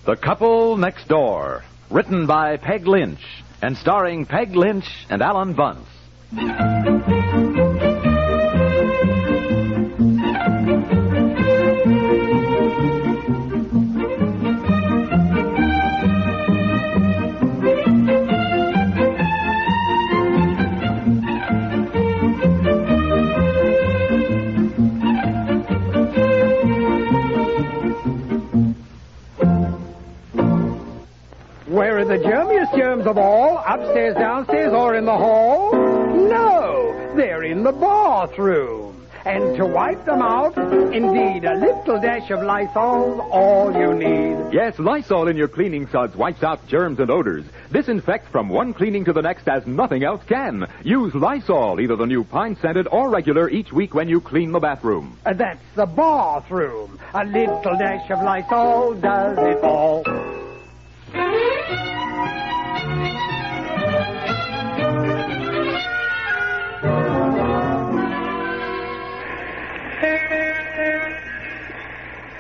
The Couple Next Door, written by Peg Lynch and starring Peg Lynch and Ethel Bunce. Where are the germiest germs of all? Upstairs, downstairs, or in the hall? No, they're in the bathroom. And to wipe them out, indeed, a little dash of Lysol's all you need. Yes, Lysol in your cleaning suds wipes out germs and odors. Disinfect from one cleaning to the next as nothing else can. Use Lysol, either the new pine-scented or regular, each week when you clean the bathroom. That's the bathroom. A little dash of Lysol does it all.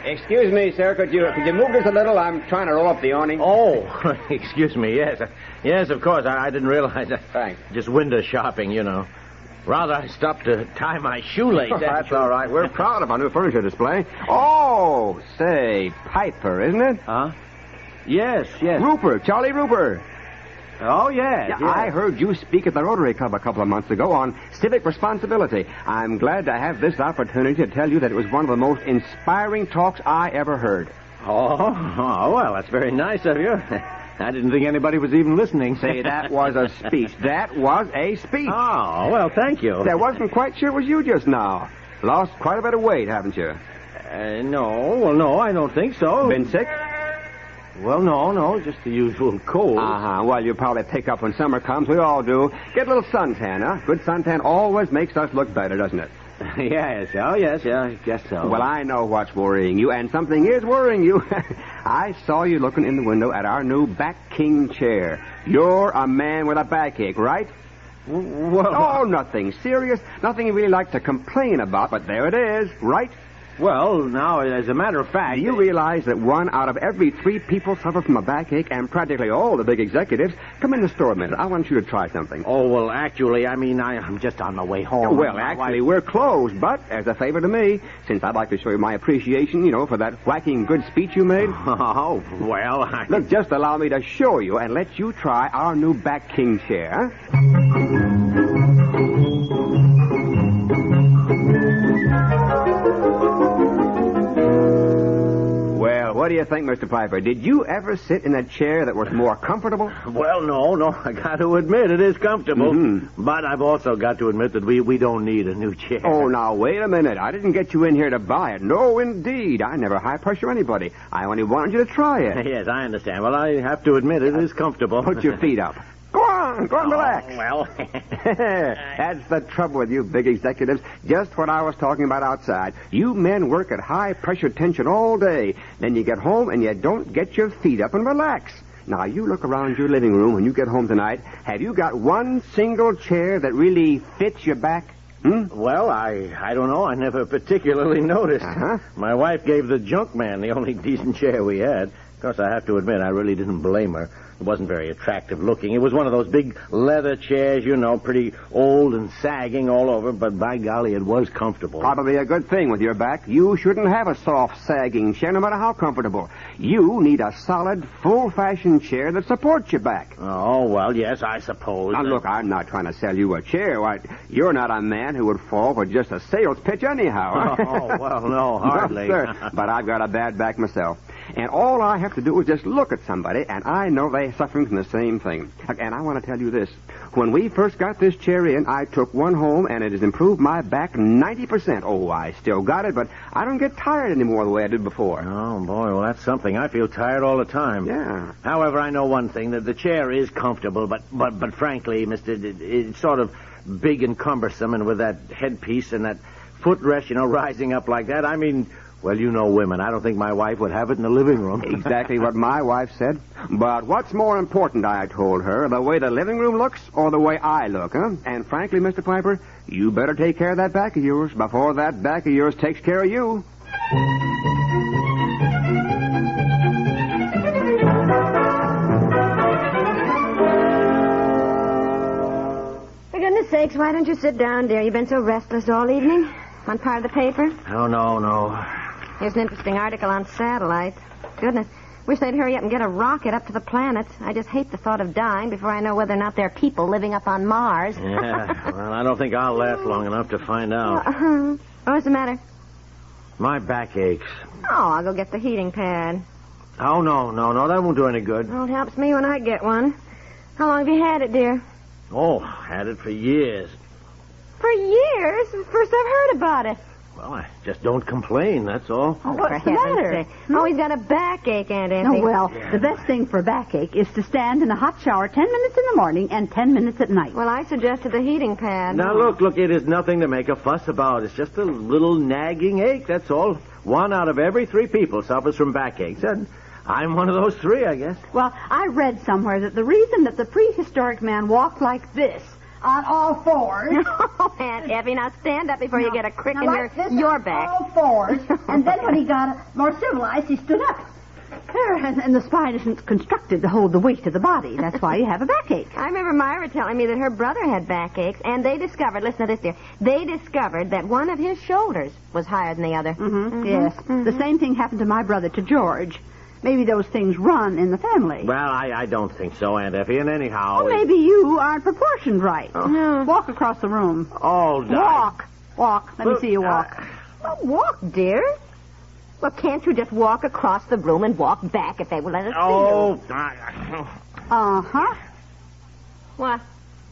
Excuse me, sir. Could you move this a little? I'm trying to roll up the awning. Oh, excuse me. Yes, of course. I didn't realize. Thanks. Just window shopping, you know. Rather, I stopped to tie my shoelace. Oh, that's all right. We're proud of our new furniture display. Oh, say, Piper, isn't it? Huh? Yes. Rupert, Charlie Rupert. Oh, yes. I heard you speak at the Rotary Club a couple of months ago on civic responsibility. I'm glad to have this opportunity to tell you that it was one of the most inspiring talks I ever heard. Oh, well, that's very nice of you. I didn't think anybody was even listening. Say, that was a speech. That was a speech. Oh, well, thank you. I wasn't quite sure it was you just now. Lost quite a bit of weight, haven't you? No. Well, no, I don't think so. Been sick? Well, no, just the usual cold. Well, you probably pick up when summer comes. We all do. Get a little suntan, huh? Good suntan always makes us look better, doesn't it? Yes, I guess so. Well, I know what's worrying you, and something is worrying you. I saw you looking in the window at our new back king chair. You're a man with a backache, right? Well... Oh, nothing serious. Nothing you really like to complain about, but there it is, right? Well, now, as a matter of fact... Do you realize that 1 out of every 3 people suffer from a backache, and practically all the big executives? Come in the store a minute. I want you to try something. Oh, well, actually, I'm just on my way home. Well, actually, we're closed, but as a favor to me, since I'd like to show you my appreciation, for that whacking good speech you made. Oh, well, Look, just allow me to show you and let you try our new back king chair. What do you think, Mr. Piper? Did you ever sit in a chair that was more comfortable? Well, no. I got to admit, it is comfortable. Mm-hmm. But I've also got to admit that we don't need a new chair. Oh, now, wait a minute. I didn't get you in here to buy it. No, indeed. I never high-pressure anybody. I only wanted you to try it. Yes, I understand. Well, I have to admit, it is comfortable. Put your feet up. Go on, relax. Well. That's the trouble with you big executives. Just what I was talking about outside. You men work at high-pressure tension all day. Then you get home and you don't get your feet up and relax. Now, you look around your living room when you get home tonight. Have you got one single chair that really fits your back? Well, I don't know. I never particularly noticed. Uh-huh. My wife gave the junk man the only decent chair we had. Of course, I have to admit, I really didn't blame her. It wasn't very attractive looking. It was one of those big leather chairs, pretty old and sagging all over, but by golly, it was comfortable. Probably a good thing with your back. You shouldn't have a soft, sagging chair, no matter how comfortable. You need a solid, full-fashioned chair that supports your back. Oh, well, yes, I suppose. Now, look, I'm not trying to sell you a chair. Why, you're not a man who would fall for just a sales pitch anyhow. Oh, well, no, hardly. No, sir, but I've got a bad back myself. And all I have to do is just look at somebody, and I know they're suffering from the same thing. And I want to tell you this. When we first got this chair in, I took one home, and it has improved my back 90%. Oh, I still got it, but I don't get tired anymore the way I did before. Oh, boy, well, that's something. I feel tired all the time. Yeah. However, I know one thing, that the chair is comfortable, but frankly, mister, it's sort of big and cumbersome, and with that headpiece and that footrest, rising up like that, well, women. I don't think my wife would have it in the living room. Exactly what my wife said. But what's more important, I told her, the way the living room looks or the way I look, huh? And frankly, Mr. Piper, you better take care of that back of yours before that back of yours takes care of you. aches. Why don't you sit down, dear? You've been so restless all evening. Want part of the paper? Oh, no. Here's an interesting article on satellites. Goodness. Wish they'd hurry up and get a rocket up to the planets. I just hate the thought of dying before I know whether or not there are people living up on Mars. Yeah, well, I don't think I'll last long enough to find out. What's the matter? My back aches. Oh, I'll go get the heating pad. Oh, no. That won't do any good. Well, it helps me when I get one. How long have you had it, dear? Oh, had it for years. For years? First I've heard about it. Well, I just don't complain, that's all. Oh, what's the matter? Oh, he's got a backache, Aunt Effie. Oh, well, the best thing for a backache is to stand in a hot shower 10 minutes in the morning and 10 minutes at night. Well, I suggested the heating pad. Now, look, it is nothing to make a fuss about. It's just a little nagging ache, that's all. 1 out of every 3 people suffers from backaches, and I'm one of those 3, I guess. Well, I read somewhere that the reason that the prehistoric man walked like this, on all fours. Oh, Aunt Effie, now stand up before you get a crick in your back. All fours. And then when he got more civilized, he stood up. And the spine isn't constructed to hold the weight of the body. That's why you have a backache. I remember Myra telling me that her brother had backaches, and they discovered, listen to this, dear, they discovered that one of his shoulders was higher than the other. Mm-hmm. Yes. Mm-hmm. The same thing happened to my brother, to George. Maybe those things run in the family. Well, I don't think so, Aunt Effie, and anyhow... Well, maybe you aren't proportioned right. Oh. No. Walk across the room. Oh, Walk. Let me see you walk. Well, walk, dear. Well, can't you just walk across the room and walk back if they will let us see you? Uh-huh. What?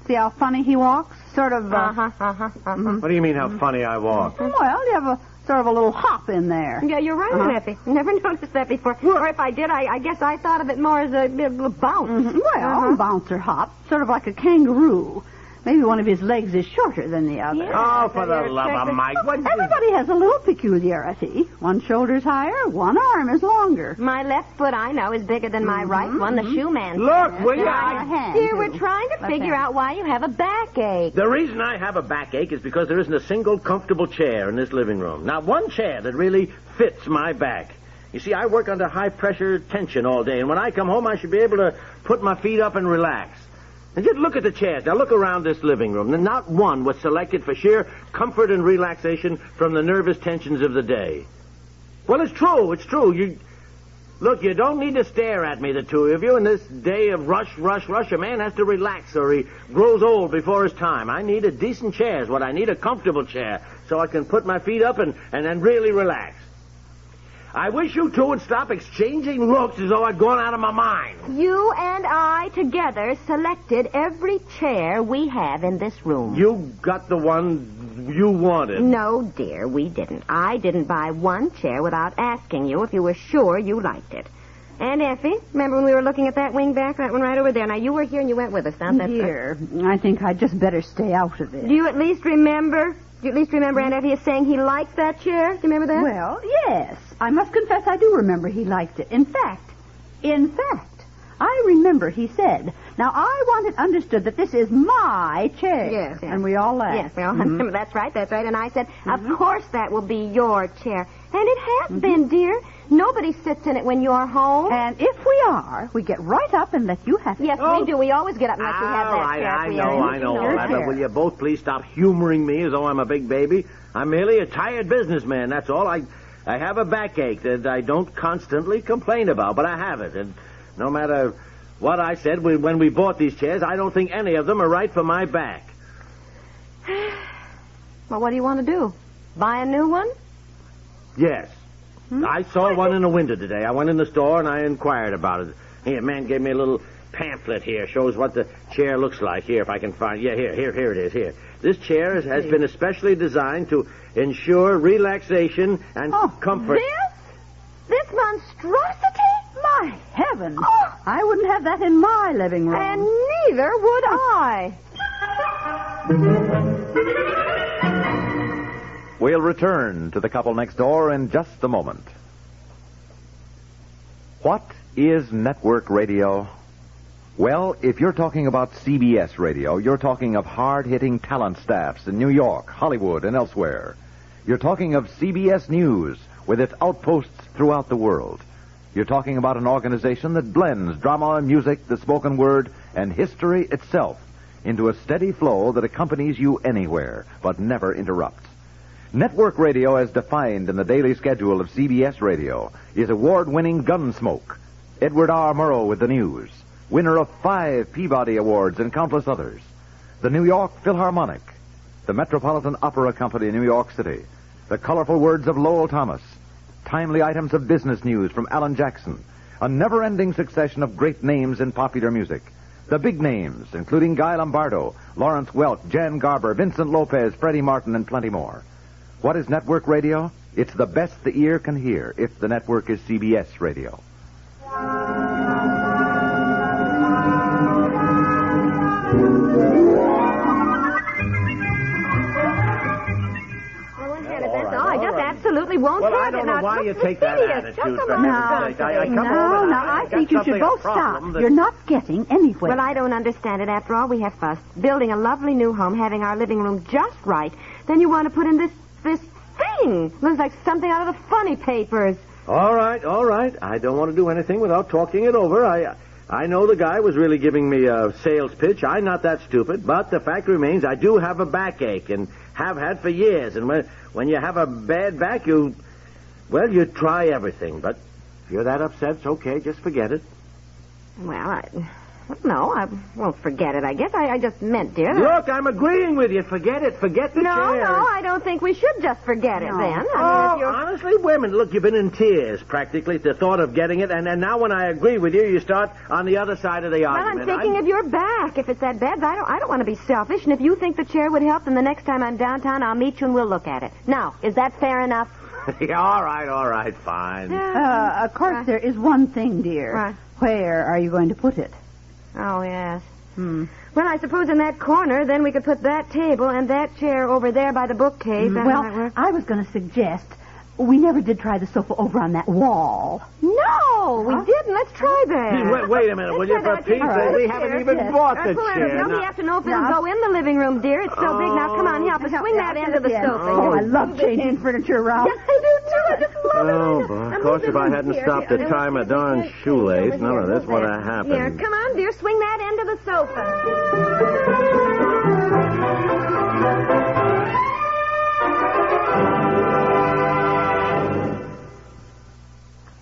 See how funny he walks? Sort of, What do you mean, how funny I walk? Well, you have a sort of a little hop in there. Yeah, you're right, Aunt Effie. Never noticed that before. Or if I did, I guess I thought of it more as a bounce. Mm-hmm. Well, bounce or hop. Sort of like a kangaroo. Maybe one of his legs is shorter than the other. Yeah, oh, for the love of Mike. Everybody has a little peculiarity. One shoulder's higher, one arm is longer. My left foot, I know, is bigger than my right one. The shoe man. Look, will you? Dear, we're trying to figure out why you have a backache. The reason I have a backache is because there isn't a single comfortable chair in this living room. Not one chair that really fits my back. You see, I work under high-pressure tension all day, and when I come home, I should be able to put my feet up and relax. And just look at the chairs. Now look around this living room. Not one was selected for sheer comfort and relaxation from the nervous tensions of the day. Well, it's true. You don't need to stare at me, the two of you. In this day of rush, a man has to relax or he grows old before his time. I need a decent chair is what I need, a comfortable chair, so I can put my feet up and then really relax. I wish you two would stop exchanging looks as though I'd gone out of my mind. You and I together selected every chair we have in this room. You got the one you wanted. No, dear, we didn't. I didn't buy one chair without asking you if you were sure you liked it. And Effie, remember when we were looking at that wing back, that one right over there? Now, you were here and you went with us, not that... Dear, I think I'd just better stay out of it. Do you at least remember Aunt Effie as saying he liked that chair? Do you remember that? Well, yes. I must confess I do remember he liked it. In fact, I remember he said, now I want it understood that this is my chair. Yes. And we all laughed. Yes, we all remember. That's right. And I said, of course that will be your chair. And it has been, dear. Nobody sits in it when you're home. And if we are, we get right up and let you have it. Yes, we do. We always get up and let you have that chair. I know. But will you both please stop humoring me as though I'm a big baby? I'm merely a tired businessman, that's all. I have a backache that I don't constantly complain about, but I have it. And no matter what I said when we bought these chairs, I don't think any of them are right for my back. Well, what do you want to do? Buy a new one? Yes. I saw one in the window today. I went in the store and I inquired about it. Here, a man gave me a little pamphlet here. Shows what the chair looks like. Here, if I can find... Yeah, here it is. Here. This chair has been especially designed to ensure relaxation and comfort. This monstrosity? My heavens. Oh. I wouldn't have that in my living room. And neither would I. We'll return to the couple next door in just a moment. What is network radio? Well, if you're talking about CBS Radio, you're talking of hard-hitting talent staffs in New York, Hollywood, and elsewhere. You're talking of CBS News with its outposts throughout the world. You're talking about an organization that blends drama, music, the spoken word, and history itself into a steady flow that accompanies you anywhere, but never interrupts. Network radio, as defined in the daily schedule of CBS Radio, is award-winning Gunsmoke. Edward R. Murrow with the news, winner of 5 Peabody Awards and countless others. The New York Philharmonic, the Metropolitan Opera Company in New York City, the colorful words of Lowell Thomas, timely items of business news from Alan Jackson, a never-ending succession of great names in popular music. The big names, including Guy Lombardo, Lawrence Welk, Jan Garber, Vincent Lopez, Freddie Martin, and plenty more. What is network radio? It's the best the ear can hear if the network is CBS Radio. Absolutely won't well, have I don't it. know now, why you take that attitude. I think you should both stop. You're not getting anywhere. Well, I don't understand it. After all we have fussed, building a lovely new home, having our living room just right, then you want to put in this thing. Looks like something out of the funny papers. All right. I don't want to do anything without talking it over. I know the guy was really giving me a sales pitch. I'm not that stupid, but the fact remains I do have a backache and have had for years. And when you have a bad back, you try everything. But if you're that upset, it's okay. Just forget it. Well, no, I won't forget it, I guess. I just meant, dear. Look, I'm agreeing with you. Forget it. Forget the chair. No, I don't think we should just forget it then. Honestly, women, look, you've been in tears practically at the thought of getting it, and now when I agree with you, you start on the other side of the argument. Well, I'm thinking of your back. If it's that bad, I don't want to be selfish, and if you think the chair would help, then the next time I'm downtown, I'll meet you and we'll look at it. Now, is that fair enough? All right, fine. Of course, there is one thing, dear. Right. Where are you going to put it? Oh, yes. Well, I suppose in that corner, then we could put that table and that chair over there by the bookcase. Well, I was going to suggest we never did try the sofa over on that wall. No, we didn't. Let's try that. Wait a minute, will you? For Pete's sake, we haven't even bought the chair. We have to know if it'll go in the living room, dear. It's so big. Now, come on, help us. Swing that end of the sofa. Oh, I love changing furniture around. Yes, I do, too. I just love it. Oh, boy. Of course, if I hadn't stopped to tie my darn shoelace, none of this would have happened. Here, come on, dear. Swing that end of the sofa.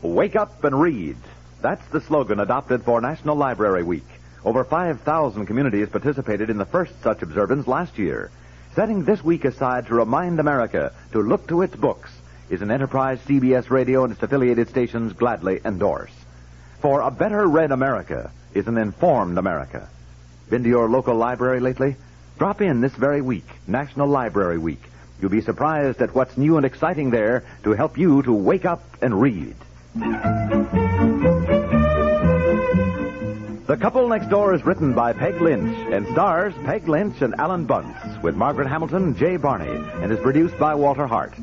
Wake up and read. That's the slogan adopted for National Library Week. Over 5,000 communities participated in the first such observance last year. Setting this week aside to remind America to look to its books is an enterprise CBS Radio and its affiliated stations gladly endorse. For a better read America is an informed America. Been to your local library lately? Drop in this very week, National Library Week. You'll be surprised at what's new and exciting there to help you to wake up and read. The Couple Next Door is written by Peg Lynch and stars Peg Lynch and Ethel and Bunce with Margaret Hamilton and Jay Barney and is produced by Walter Hart.